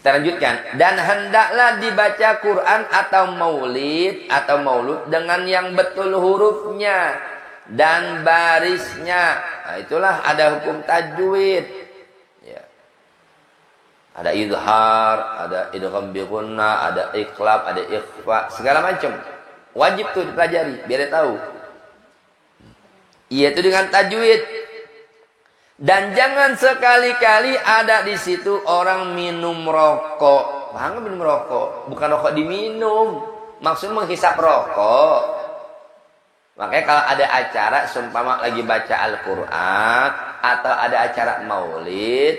Kita lanjutkan. Dan hendaklah dibaca Quran atau maulid atau maulud dengan yang betul hurufnya dan barisnya. Nah, itulah ada hukum tajwid. Ya. Ada izhar, ada idgham bi gunnah, ada iqlab, ada ikhfa, segala macam. Wajib tuh dipelajari biar dia tahu. Yaitu dengan tajwid. Dan jangan sekali-kali ada di situ orang minum rokok. Paham minum rokok? Bukan rokok diminum. Maksudnya menghisap rokok. Makanya kalau ada acara, seumpama lagi baca Al-Quran atau ada acara maulid,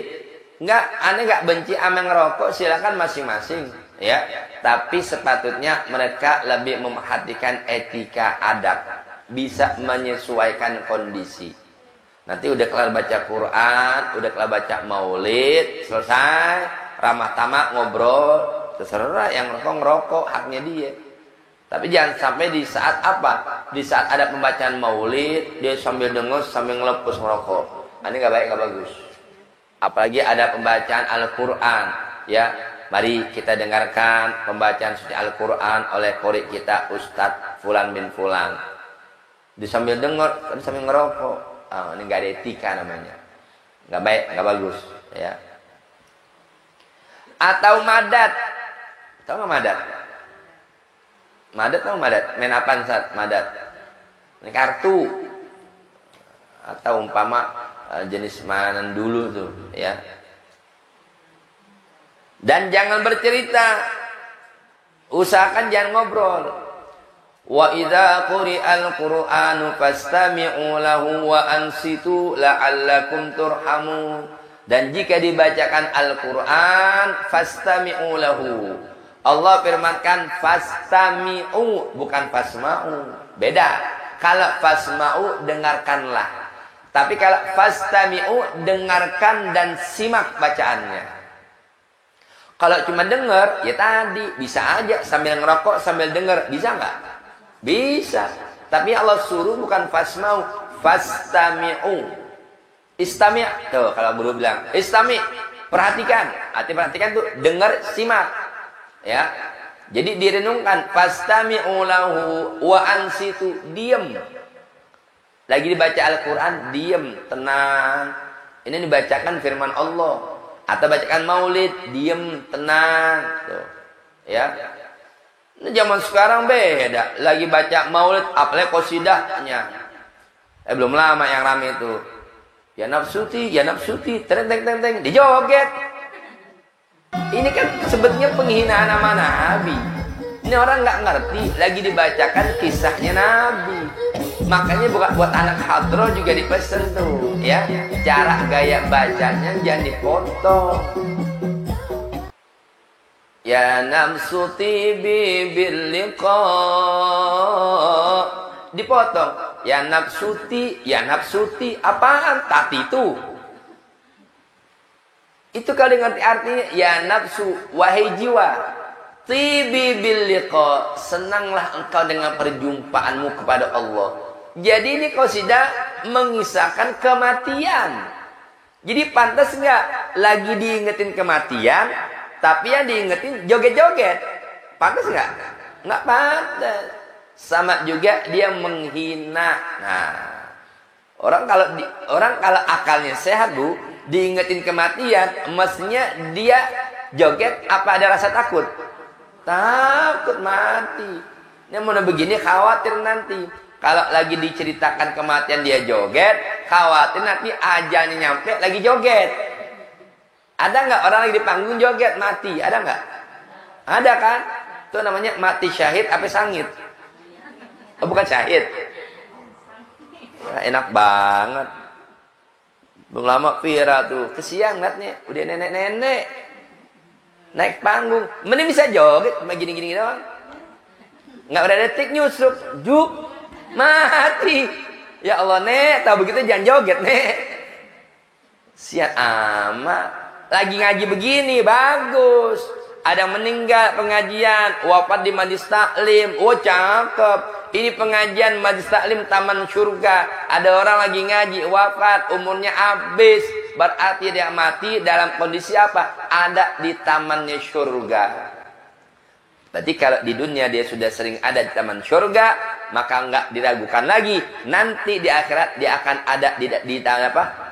aneh nggak benci sama ngerokok, silakan masing-masing, ya. Tapi sepatutnya mereka lebih memperhatikan etika adab, bisa menyesuaikan kondisi. Nanti udah kelar baca Quran, udah kelar baca maulid, selesai, ramah tamak ngobrol, terserah yang ngerokok, haknya dia. Tapi jangan sampai di saat apa? Di saat ada pembacaan maulid, dia sambil dengus, sambil ngelepus ngerokok. Nah, ini nggak baik, nggak bagus. Apalagi ada pembacaan Al-Quran, ya. Mari kita dengarkan pembacaan suci Al-Quran oleh qori kita Ustadz Fulan bin Fulan. Dia sambil dengar, sambil ngerokok. Oh, ini nggak ada etika namanya, nggak baik, nggak bagus, ya. Atau madat, tahu nggak madat? Madat tahu madat? Main apaan saat madat? Ini kartu atau umpama jenis mainan dulu tuh, ya. Dan jangan bercerita, usahakan jangan ngobrol. Wa idza quri'al Qur'anu fastami'u lahu wa ansitu la'allakum turhamun. Dan jika dibacakan Al-Qur'an fastami'u lahu. Allah firmankan fastami'u, bukan fasma'u. Beda. Kalau fasma'u dengarkanlah. Tapi kalau fastami'u dengarkan dan simak bacaannya. Kalau cuma dengar, ya tadi bisa aja sambil ngerokok sambil dengar, bisa enggak? Bisa, tapi Allah suruh bukan fasma'u, fastami'u. Istami', tuh kalau guru bilang istami', perhatikan. Arti perhatikan tuh dengar, simak, ya. Jadi direnungkan, fastami'u lahu wa ansitu, diam. Lagi dibaca Al-Quran, diam, tenang. Ini dibacakan firman Allah. Atau bacakan maulid, diam, tenang, tuh, ya. Ini zaman sekarang beda. Lagi baca maulid, apalagi qasidahnya. Belum lama yang rame itu. Ya nafsuti, teng teng teng teng, dijoget. Ini kan sebetulnya penghinaan sama Nabi. Ini orang nggak ngerti. Lagi dibacakan kisahnya Nabi. Makanya buat anak hadroh juga dipesen tuh, ya. Cara gaya bacanya jangan dipotong. Ya nafsuti bil liqa, dipotong. Ya nafsuti apaan? Tati itu. Itu kalau ngerti artinya, ya nafsu, wahai jiwa, tibi bil liqa, senanglah engkau dengan perjumpaanmu kepada Allah. Jadi ini qasidah mengisahkan kematian. Jadi pantas enggak lagi diingetin kematian, tapi yang diingetin joget-joget? Pantas nggak? Nggak pantas. Sama juga dia menghina. Nah, orang kalau akalnya sehat, Bu, diingetin kematian, mestinya dia joget apa ada rasa takut? Takut mati. Ini mau begini khawatir nanti. Kalau lagi diceritakan kematian dia joget, khawatir nanti ajalnya nyampe lagi joget. Ada nggak orang lagi di panggung joget mati? Ada nggak? Ada kan? Itu namanya mati syahid apa sangit? Oh, bukan syahid. Nah, enak banget. Belum lama viral tuh. Kesian ngeliatnya. Udah nenek-nenek naik panggung. Mending bisa joget. Cuma gini-gini doang. Nggak ada detik nyusup. Juk. Mati. Ya Allah, Nek. Tahu begitu jangan joget, Nek. Sian amat. Lagi ngaji begini, bagus. Ada meninggal pengajian, wafat di majlis taklim. Oh, cakep. Ini pengajian majlis taklim taman surga. Ada orang lagi ngaji, wafat, umurnya habis. berarti dia mati dalam kondisi apa? Ada di tamannya surga. Berarti kalau di dunia dia sudah sering ada di taman surga, maka enggak diragukan lagi. Nanti di akhirat dia akan ada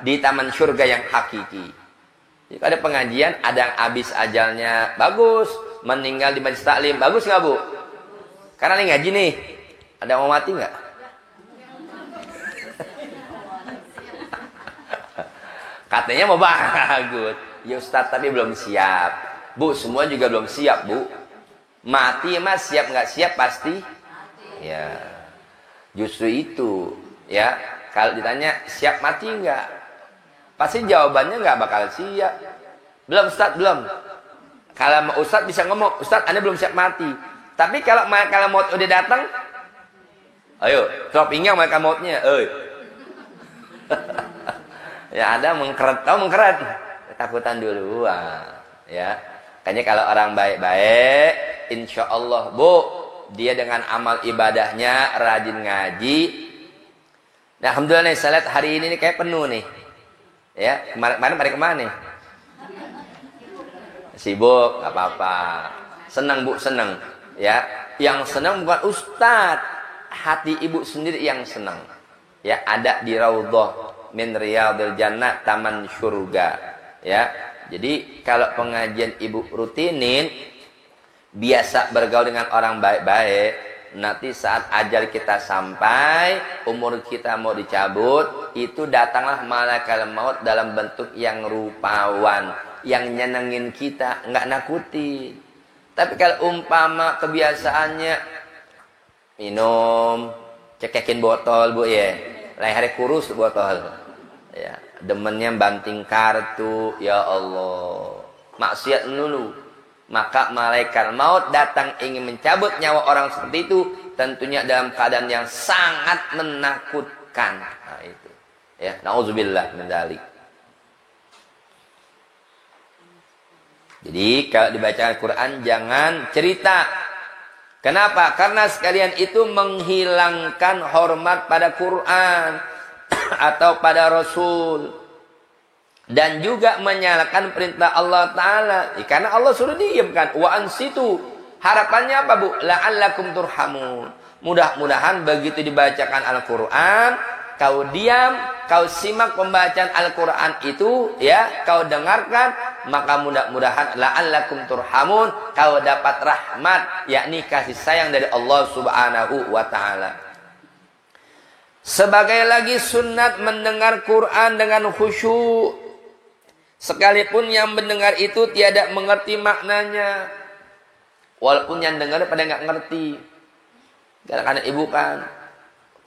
di taman surga yang hakiki. Jadi ada pengajian, ada yang habis ajalnya, bagus. Meninggal di majlis taklim, bagus nggak Bu? Karena ini ngaji nih. Ada yang mau mati nggak? Katanya mau bagus. Ya Ustaz, tapi belum siap. Bu, semua juga belum siap, Bu. Mati mas, siap nggak siap pasti? Ya. Justru itu, ya. Kalau ditanya siap mati nggak? Pasti jawabannya nggak bakal siap. Belum Ustaz, belum. Kalau Ustaz bisa ngomong, Ustaz Anda belum siap mati. Tapi kalau maut udah datang, ayo, drop pinggang malaikat mautnya, ya ada mengkeret, tahu mengkeret, ketakutan dulu, ya. Kayaknya kalau orang baik-baik, insya Allah Bu, dia dengan amal ibadahnya rajin ngaji. Nah, alhamdulillah nih, saya lihat hari ini kayak penuh nih, ya. Kemarin pada kemana nih? Sibuk, gak apa-apa. Senang Bu, senang, ya. Yang senang bukan Ustadz, hati ibu sendiri yang senang, ya. Ada di Raudhah min Riyadil Jannah, taman surga, ya. Jadi kalau pengajian ibu rutinin, biasa bergaul dengan orang baik-baik, nanti saat ajal kita sampai, umur kita mau dicabut, itu datanglah malaikat maut dalam bentuk yang rupawan, yang nyenengin kita, nggak nakutin. Tapi kalau umpama kebiasaannya minum, cekekin botol Bu ya, lehernya kurus botol. Ya, demennya banting kartu, ya Allah, maksiat dulu. Maka malaikat maut datang ingin mencabut nyawa orang seperti itu, tentunya dalam keadaan yang sangat menakutkan. Nah itu, ya, nauzubillah min dzalik. Jadi kalau dibaca Al-Quran jangan cerita. Kenapa? Karena sekalian itu menghilangkan hormat pada Quran atau pada Rasul, dan juga menyalahkan perintah Allah Ta'ala. Karena Allah suruh diamkan. Wa ansitu. Harapannya apa Bu? La'allakum turhamun. Mudah-mudahan begitu dibacakan Al-Quran, kau diam, kau simak pembacaan Al-Quran itu, ya, kau dengarkan, maka mudah-mudahan la'allakum turhamun, kau dapat rahmat, yakni kasih sayang dari Allah Subhanahu wa Ta'ala. Sebagai lagi sunat mendengar Quran dengan khusyuk, sekalipun yang mendengar itu tiada mengerti maknanya, walaupun yang dengar pada nggak ngerti. Karena ibu kan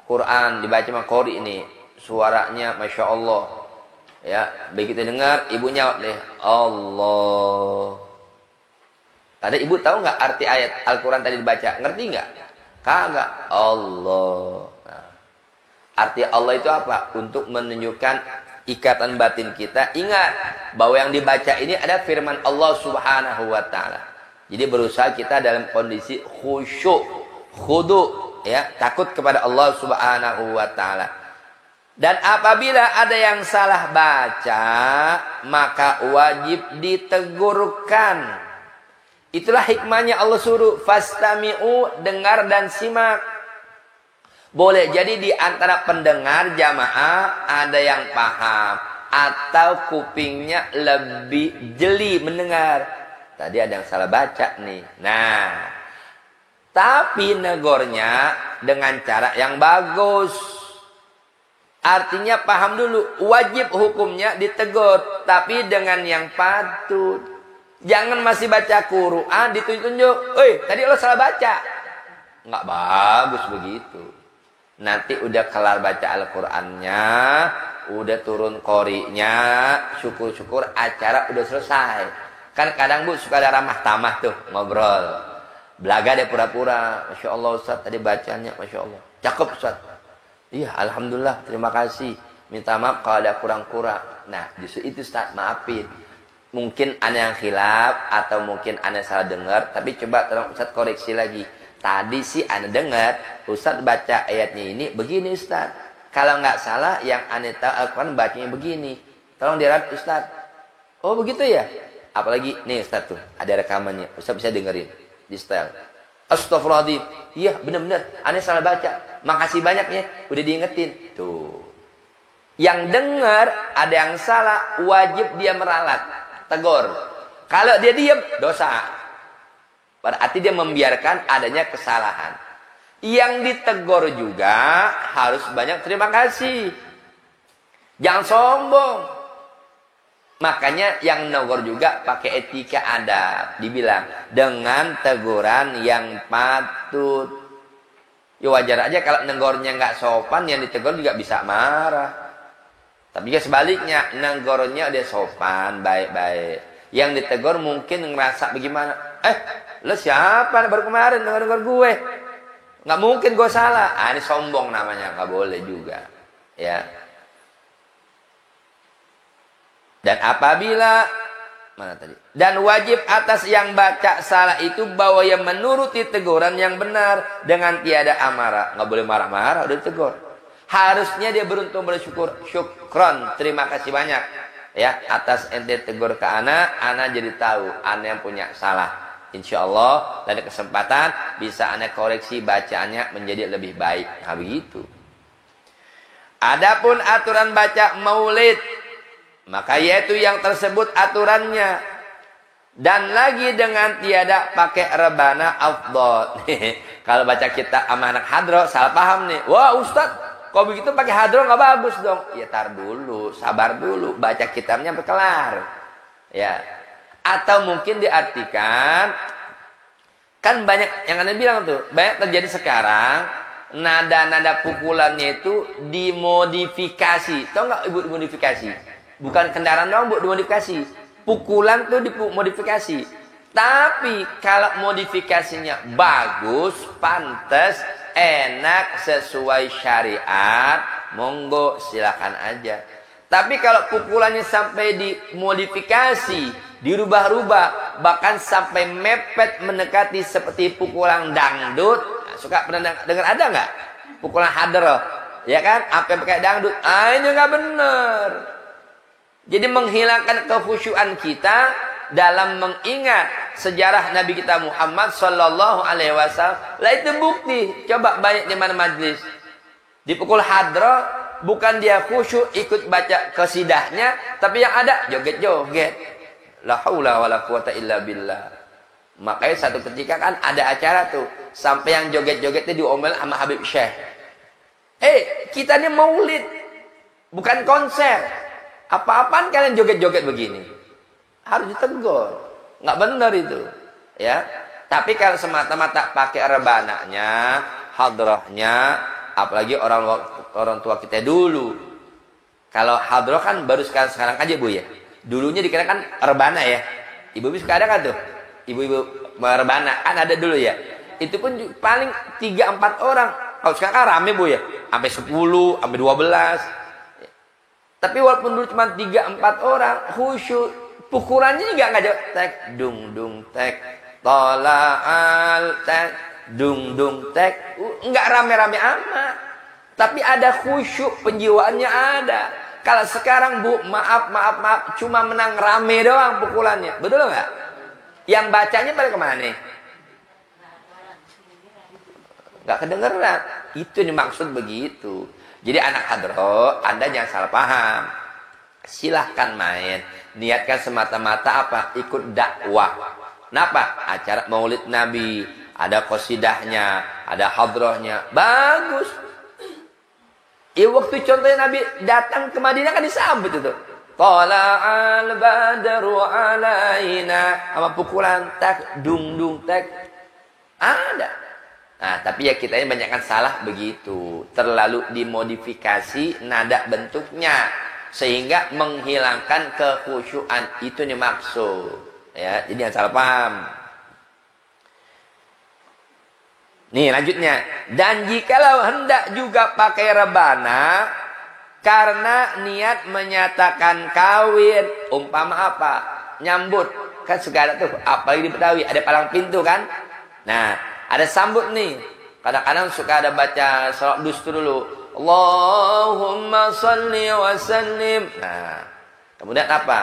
Quran dibaca sama qori ini, suaranya masya Allah, ya. Begitu dengar ibunya deh Allah. Tadi ibu tahu nggak arti ayat Al-Quran tadi dibaca? Ngerti nggak? Kagak. Allah. Arti Allah itu apa? Untuk menunjukkan ikatan batin kita. Ingat bahwa yang dibaca ini ada firman Allah Subhanahu wa Ta'ala. Jadi berusaha kita dalam kondisi khusyuk, khudu, ya, takut kepada Allah Subhanahu wa Ta'ala. Dan apabila ada yang salah baca, maka wajib ditegurkan. Itulah hikmahnya Allah suruh fastami'u, dengar dan simak. Boleh jadi di antara pendengar jamaah ada yang paham atau kupingnya lebih jeli mendengar. Tadi ada yang salah baca nih. Nah, tapi negornya dengan cara yang bagus. Artinya paham dulu, wajib hukumnya ditegur, tapi dengan yang patut. Jangan masih baca Quran ditunjuk, tadi lo salah baca. Nggak bagus begitu. Nanti udah kelar baca Al-Qurannya, udah turun qori'nya, syukur-syukur acara udah selesai. Kan kadang Bu suka ada ramah tamah tuh, ngobrol. Belaga deh pura-pura. Masya Allah Ustaz, tadi bacanya Masya Allah. Cakep Ustaz. Iya, Alhamdulillah, terima kasih. Minta maaf kalau ada kurang-kurang. Nah, justru itu Ustaz, maafin. Mungkin Anda yang khilaf, atau mungkin Anda salah dengar. Tapi coba tolong Ustaz koreksi lagi. Tadi sih Anda dengar, Ustaz baca ayatnya ini begini Ustaz. Kalau nggak salah, yang Anda tahu Al-Quran bacanya begini. Tolong diralat Ustaz. Oh begitu ya? Apalagi nih Ustaz tuh, ada rekamannya. Ustaz bisa dengerin. Di setel. Astagfirullahaladzim. Iya benar-benar. Aneh salah baca. Makasih banyak ya. Udah diingetin. Tuh. Yang dengar ada yang salah. Wajib dia meralat. Tegur. Kalau dia diam, dosa. Berarti dia membiarkan adanya kesalahan. Yang ditegur juga harus banyak terima kasih. Jangan sombong. Makanya yang negor juga pakai etika adab. Dibilang dengan teguran yang patut. Ya wajar aja kalau negornya nggak sopan, yang ditegur juga bisa marah. Tapi juga sebaliknya, negornya udah sopan, baik-baik. Yang ditegur mungkin ngerasa bagaimana? Lo siapa baru kemarin dengar gue? Nggak mungkin gue salah. Ini sombong namanya, nggak boleh juga. Ya. Dan apabila mana tadi? Dan wajib atas yang baca salah itu bahwa yang menuruti teguran yang benar dengan tiada amarah. Nggak boleh marah-marah, udah ditegur. Harusnya dia beruntung bersyukur, syukron, terima kasih banyak ya atas ente tegur ke ana jadi tahu ana yang punya salah. Insya Allah dari kesempatan bisa ana koreksi bacaannya menjadi lebih baik. Nah begitu. Adapun aturan baca maulid, maka yaitu yang tersebut aturannya. Dan lagi dengan tiada pakai rebana afdol. Kalau baca kita sama anak hadro salah paham nih. Wah Ustaz, kok begitu pakai hadro nggak bagus dong. Ya tar dulu, sabar dulu, baca kitabnya sampai kelar. Ya. Atau mungkin diartikan, kan banyak yang Anda bilang tuh, banyak terjadi sekarang, nada-nada pukulannya itu dimodifikasi. Tahu nggak ibu dimodifikasi? Bukan kendaraan doang bu dimodifikasi. Pukulan tuh dimodifikasi. Tapi kalau modifikasinya bagus, pantas, enak, sesuai syariat, monggo silakan aja. Tapi kalau pukulannya sampai dimodifikasi, dirubah-rubah, bahkan sampai mepet mendekati seperti pukulan dangdut, suka pernah dengar ada nggak? Pukulan hadroh, ya kan? Apa yang pakai dangdut? Ini nggak benar. Jadi menghilangkan kekhusyuan kita dalam mengingat sejarah Nabi kita Muhammad Sallallahu Alaihi Wasallam. Lah itu bukti. Coba banyak di mana majlis dipukul hadroh, bukan dia khusyuk ikut baca kesidahnya, tapi yang ada joget-joget. La haula wala quwata illa billah. Makanya satu ketika kan ada acara tuh, sampai yang joget-joget itu diomel sama Habib Syekh. Kita ini maulid, bukan konser. Apa-apaan kalian joget-joget begini? Harus ditegur. Nggak benar itu. Ya. Tapi kalau semata-mata pakai rebananya, hadrohnya, apalagi orang tua kita dulu. Kalau hadroh kan baru sekarang aja Bu ya. Dulunya dikira kan rebana ya. Ibu-ibu suka ada kan tuh? Ibu-ibu rebana kan ada dulu ya. Itu pun paling 3-4 orang. Kalau sekarang kan rame Bu ya. Sampai 10, sampai 12. Tapi walaupun dulu cuma 3-4 orang, khusyuk. Pukulannya juga nggak jauh. Tek, dung, dung, tek. Tola'al, tek. Dung, dung, tek. Nggak rame-rame amat. Tapi ada khusyuk, penjiwaannya ada. Kalau sekarang Bu, maaf, cuma menang rame doang pukulannya. Betul nggak? Yang bacanya pada kemana? Nggak kedengeran. Itu yang maksud begitu. Jadi anak hadroh, Anda jangan salah paham. Silahkan main. Niatkan semata-mata apa? Ikut dakwah. Kenapa? Acara maulid Nabi. Ada qasidahnya, ada hadrohnya. Bagus. Waktu contohnya Nabi datang ke Madinah kan disambut itu. Tala'al badru alaina. Sama pukulan tak, dung dung tak. Ada. Nah, tapi ya kita ini banyakkan salah begitu. Terlalu dimodifikasi nada bentuknya. Sehingga menghilangkan kekhusyuan. Itu nih maksud. Ya, jadi jangan salah paham. Nih lanjutnya. Dan jikalau hendak juga pakai rebana karena niat menyatakan kawin, umpama apa? Nyambut. Kan suka ada tuh, apalagi di Betawi ada palang pintu kan? Nah, ada sambut nih. Kadang-kadang suka ada baca salat dustu dulu. Allahumma salli wa sallim. Nah, Kemudian apa?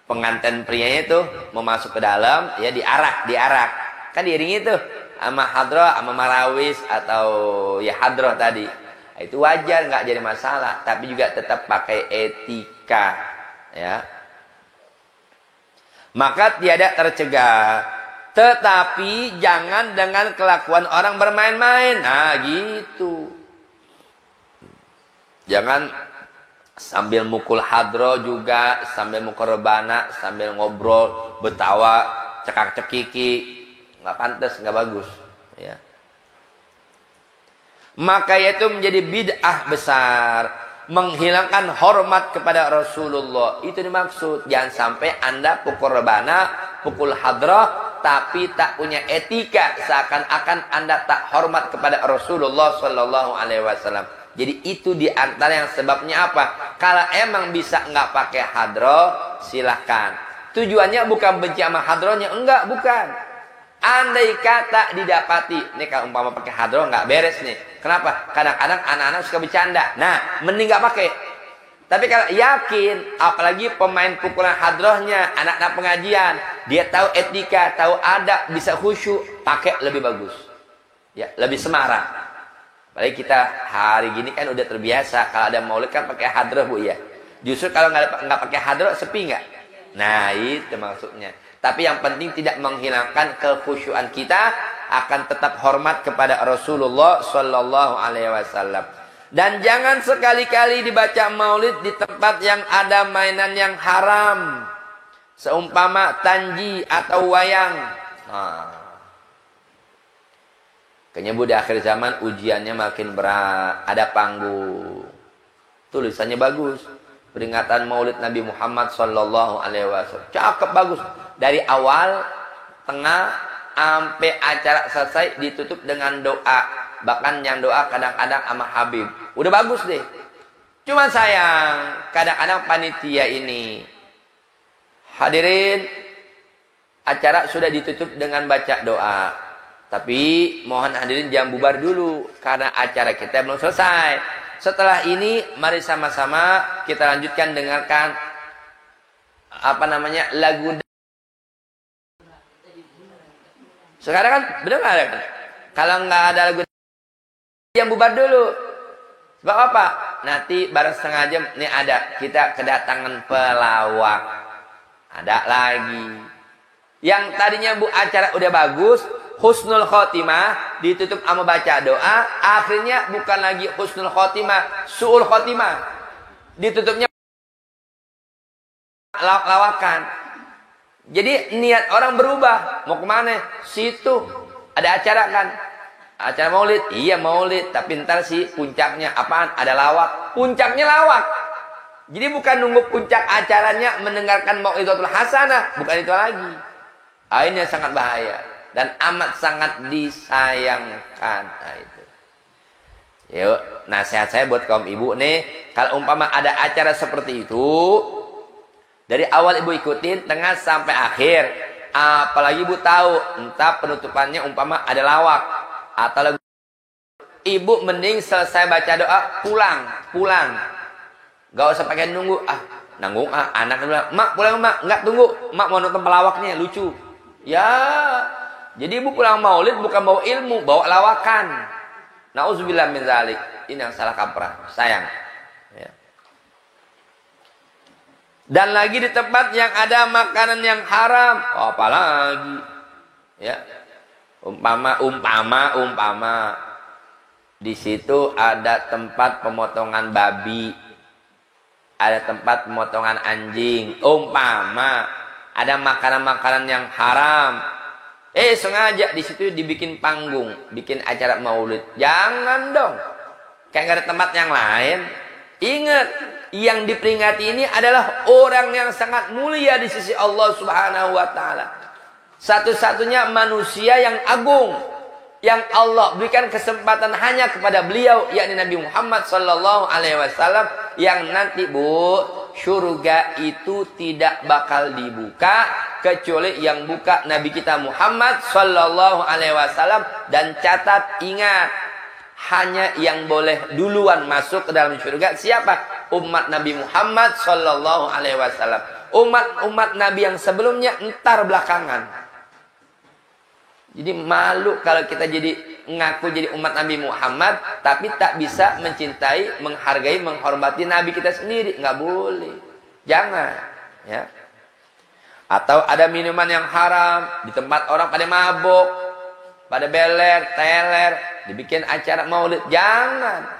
Pengantin prianya itu mau masuk ke dalam, ya diarak. Kan diiringi tuh sama hadroh, sama marawis atau ya hadroh tadi. Itu wajar, nggak jadi masalah. Tapi juga tetap pakai etika, ya. Maka tiada tercegah. Tetapi jangan dengan kelakuan orang bermain-main. Nah, gitu. Jangan sambil mukul hadro juga, sambil mukul rebana, sambil ngobrol, betawa, cekak-cekiki. Nggak pantas, nggak bagus. Ya. Maka itu menjadi bid'ah besar. Menghilangkan hormat kepada Rasulullah. Itu dimaksud. Jangan sampai Anda pukul rebana, pukul hadro, tapi tak punya etika, seakan-akan Anda tak hormat kepada Rasulullah Sallallahu Alaihi Wasallam. Jadi itu diantara yang sebabnya apa? Kalau emang bisa nggak pakai hadro, silahkan. Tujuannya bukan benci sama hadronya, enggak, bukan. Andai kata didapati, nih kalau umpama pakai hadro nggak beres nih. Kenapa? Kadang-kadang anak-anak suka bercanda. Nah, mending nggak pakai. Tapi kalau yakin, apalagi pemain pukulan hadrohnya, anak-anak pengajian, dia tahu etika, tahu adab, bisa khusyuk, pakai lebih bagus. Ya, lebih semarak. Apalagi kita hari gini kan udah terbiasa, kalau ada maulid kan pakai hadroh, Bu, ya. Justru kalau nggak pakai hadroh, sepi nggak? Nah, itu maksudnya. Tapi yang penting tidak menghilangkan kekhusyuan kita, akan tetap hormat kepada Rasulullah Sallallahu Alaihi Wasallam. Dan jangan sekali-kali dibaca maulid di tempat yang ada mainan yang haram. Seumpama tanji atau wayang. Kayaknya Bu, di akhir zaman ujiannya makin berat. Ada panggung. Tulisannya bagus. Peringatan maulid Nabi Muhammad Sallallahu Alaihi Wasallam. Cakep, bagus. Dari awal, tengah, sampai acara selesai ditutup dengan doa. Bahkan yang doa kadang-kadang sama Habib. Udah bagus deh. Cuma sayang, kadang-kadang panitia ini. Hadirin, acara sudah ditutup dengan baca doa. Tapi mohon hadirin jangan bubar dulu. Karena acara kita belum selesai. Setelah ini, mari sama-sama kita lanjutkan dengarkan lagu. Sekarang kan, benar nggak ada kan? Kalau nggak ada lagu, yang bubar dulu. Sebab apa? Nanti bareng setengah jam nih ada kita kedatangan pelawak. Ada lagi. Yang tadinya Bu acara udah bagus, husnul khotimah, ditutup sama baca doa, akhirnya bukan lagi husnul khotimah, su'ul khotimah. Ditutupnya lawakan. Jadi niat orang berubah. Mau kemana? Situ ada acara kan? Acara maulid, iya maulid, tapi ntar sih puncaknya apaan? Ada lawak, puncaknya lawak. Jadi bukan nunggu puncak acaranya mendengarkan mau'izatul hasanah, bukan itu lagi. Ini yang sangat bahaya dan amat sangat disayangkan. Nah, itu. Yuk, nasihat saya buat kaum ibu nih, kalau umpama ada acara seperti itu, dari awal ibu ikutin, tengah sampai akhir. Apalagi ibu tahu, entah penutupannya umpama ada lawak. Atau lagu, ibu mending selesai baca doa pulang, gak usah pakai nunggu. Nanggung anak bilang, mak pulang mak, nggak tunggu, mak mau nonton pelawaknya lucu. Ya, jadi ibu pulang maulid bukan bawa ilmu, bawa lawakan. Nauzubillah min zalik. Ini yang salah kaprah, sayang. Ya. Dan lagi di tempat yang ada makanan yang haram, apalagi, ya. Umpama di situ ada tempat pemotongan babi, ada tempat pemotongan anjing, umpama ada makanan-makanan yang haram, sengaja di situ dibikin panggung, bikin acara maulid, jangan dong, kayak gak ada tempat yang lain. Ingat, yang diperingati ini adalah orang yang sangat mulia di sisi Allah Subhanahu wa Ta'ala. Satu-satunya manusia yang agung, yang Allah berikan kesempatan hanya kepada beliau, yakni Nabi Muhammad Sallallahu Alaihi Wasallam, yang nanti Bu, surga itu tidak bakal dibuka kecuali yang buka Nabi kita Muhammad Sallallahu Alaihi Wasallam. Dan catat, ingat, hanya yang boleh duluan masuk ke dalam surga siapa? umat Nabi Muhammad sallallahu alaihi wasallam. Umat Nabi yang sebelumnya entar belakangan. Jadi malu kalau kita jadi ngaku jadi umat Nabi Muhammad tapi tak bisa mencintai, menghargai, menghormati Nabi kita sendiri. Nggak boleh. Jangan, ya. Atau ada minuman yang haram di tempat orang pada mabuk, pada beler, teler, dibikin acara maulid. Jangan.